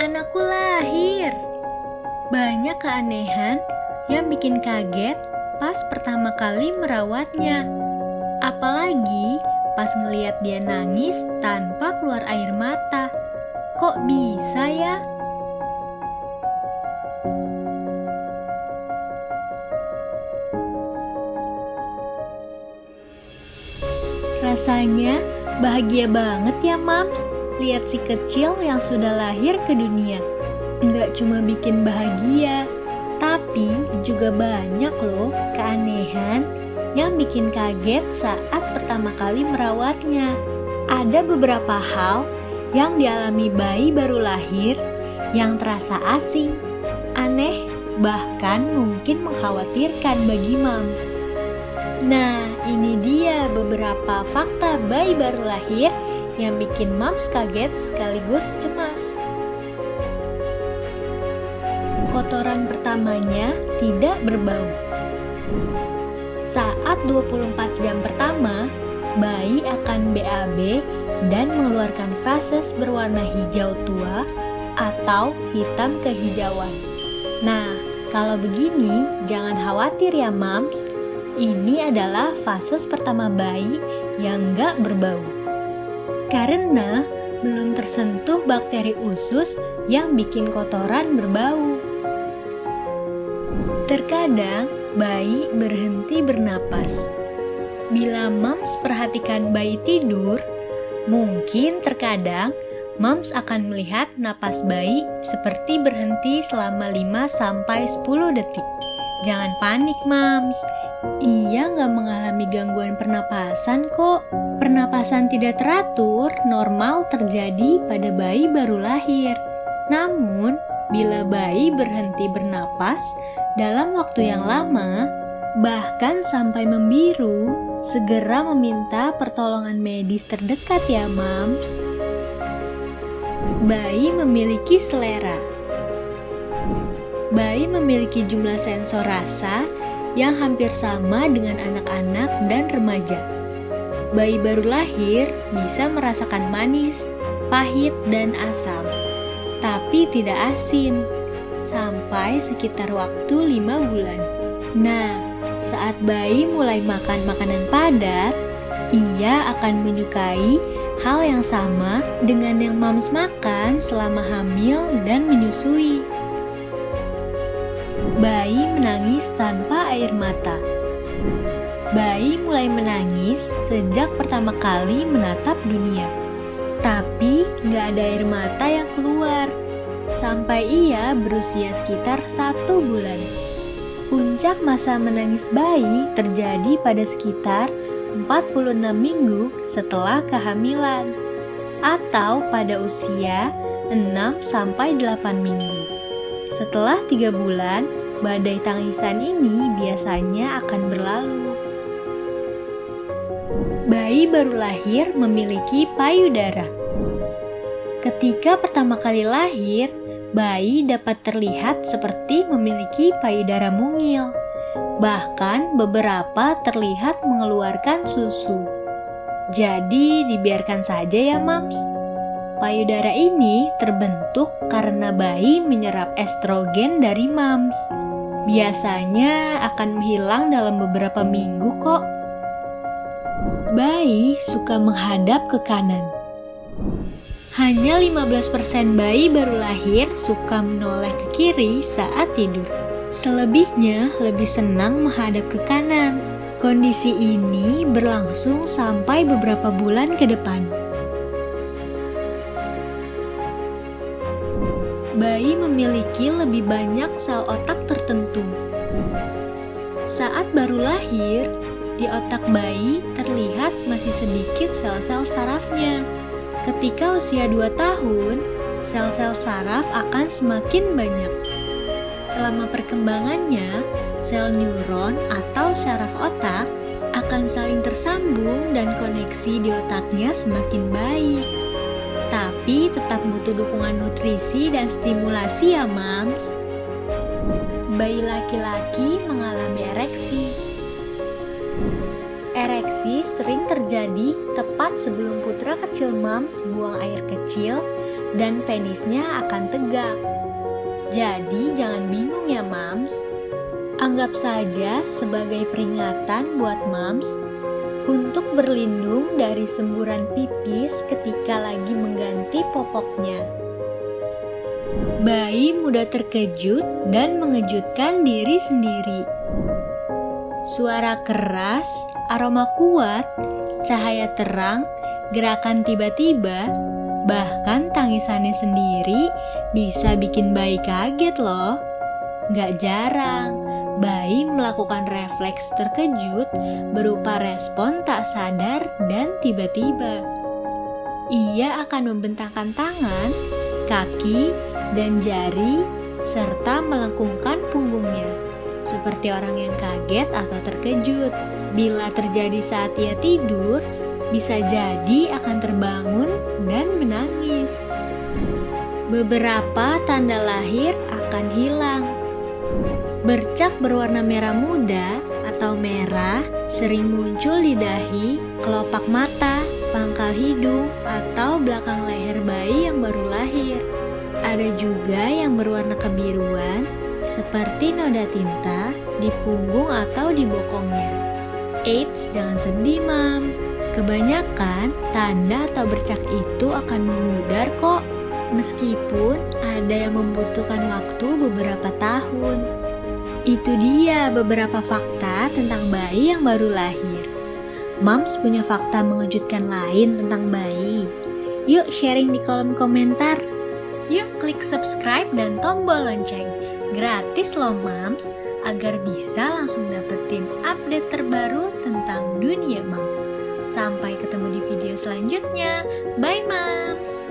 Anakku lahir. Banyak keanehan yang bikin kaget pas pertama kali merawatnya. Apalagi pas ngeliat dia nangis tanpa keluar air mata. Kok bisa ya? Rasanya bahagia banget ya Mams, lihat si kecil yang sudah lahir ke dunia. Nggak cuma bikin bahagia, tapi juga banyak loh keanehan yang bikin kaget saat pertama kali merawatnya. Ada beberapa hal yang dialami bayi baru lahir yang terasa asing, aneh, bahkan mungkin mengkhawatirkan bagi Mams. Nah, ini dia beberapa fakta bayi baru lahir yang bikin Mams kaget sekaligus cemas. Kotoran pertamanya tidak berbau. Saat 24 jam pertama, bayi akan BAB dan mengeluarkan fases berwarna hijau tua atau hitam kehijauan. Nah, kalau begini jangan khawatir ya Mams. Ini adalah fase pertama bayi yang nggak berbau. Karena belum tersentuh bakteri usus yang bikin kotoran berbau. Terkadang bayi berhenti bernapas. Bila Mams perhatikan bayi tidur, mungkin terkadang Mams akan melihat napas bayi seperti berhenti selama 5-10 detik. Jangan panik Mams, ia nggak mengalami gangguan pernapasan kok. Pernapasan tidak teratur normal terjadi pada bayi baru lahir. Namun, bila bayi berhenti bernapas dalam waktu yang lama, bahkan sampai membiru, segera meminta pertolongan medis terdekat ya Mams. Bayi memiliki selera. Bayi memiliki jumlah sensor rasa yang hampir sama dengan anak-anak dan remaja. Bayi baru lahir bisa merasakan manis, pahit, dan asam, tapi tidak asin, sampai sekitar waktu 5 bulan. Nah, saat bayi mulai makan makanan padat, ia akan menyukai hal yang sama dengan yang Mams makan selama hamil dan menyusui. Bayi menangis tanpa air mata. Bayi mulai menangis sejak pertama kali menatap dunia. Tapi nggak ada air mata yang keluar sampai ia berusia sekitar 1 bulan. Puncak masa menangis bayi terjadi pada sekitar 46 minggu setelah kehamilan atau pada usia 6-8 minggu. Setelah 3 bulan, badai tangisan ini biasanya akan berlalu. Bayi baru lahir memiliki payudara. Ketika pertama kali lahir, bayi dapat terlihat seperti memiliki payudara mungil. Bahkan beberapa terlihat mengeluarkan susu. Jadi dibiarkan saja ya Mams. Payudara ini terbentuk karena bayi menyerap estrogen dari Mams. Biasanya akan menghilang dalam beberapa minggu kok. Bayi suka menghadap ke kanan. Hanya 15% bayi baru lahir suka menoleh ke kiri saat tidur. Selebihnya lebih senang menghadap ke kanan. Kondisi ini berlangsung sampai beberapa bulan ke depan. Bayi memiliki lebih banyak sel otak tertentu. Saat baru lahir, di otak bayi terlihat masih sedikit sel-sel sarafnya. Ketika usia 2 tahun, sel-sel saraf akan semakin banyak. Selama perkembangannya, sel neuron atau saraf otak akan saling tersambung dan koneksi di otaknya semakin baik. Tapi tetap butuh dukungan nutrisi dan stimulasi ya Mams. Bayi laki-laki mengalami ereksi. Ereksi sering terjadi tepat sebelum putra kecil mams buang air kecil dan penisnya akan tegak. Jadi jangan bingung ya mams. Anggap saja sebagai peringatan buat mams untuk berlindung dari semburan pipis ketika lagi mengganti popoknya. Bayi mudah terkejut dan mengejutkan diri sendiri. Suara keras, aroma kuat, cahaya terang, gerakan tiba-tiba, bahkan tangisannya sendiri bisa bikin bayi kaget loh. Gak jarang, bayi melakukan refleks terkejut berupa respon tak sadar dan tiba-tiba. Ia akan membentangkan tangan, kaki, dan jari, serta melengkungkan punggungnya seperti orang yang kaget atau terkejut. Bila terjadi saat ia tidur, bisa jadi akan terbangun dan menangis. Beberapa tanda lahir akan hilang. Bercak berwarna merah muda atau merah sering muncul di dahi, kelopak mata, pangkal hidung, atau belakang leher bayi yang baru lahir. Ada juga yang berwarna kebiruan, seperti noda tinta di punggung atau di bokongnya. Eits, jangan sedih mams. Kebanyakan tanda atau bercak itu akan memudar kok, meskipun ada yang membutuhkan waktu beberapa tahun. Itu dia beberapa fakta tentang bayi yang baru lahir. Mams punya fakta mengejutkan lain tentang bayi. Yuk sharing di kolom komentar. Yuk klik subscribe dan tombol lonceng. Gratis loh mams, agar bisa langsung dapetin update terbaru tentang dunia mams. Sampai ketemu di video selanjutnya. Bye mams.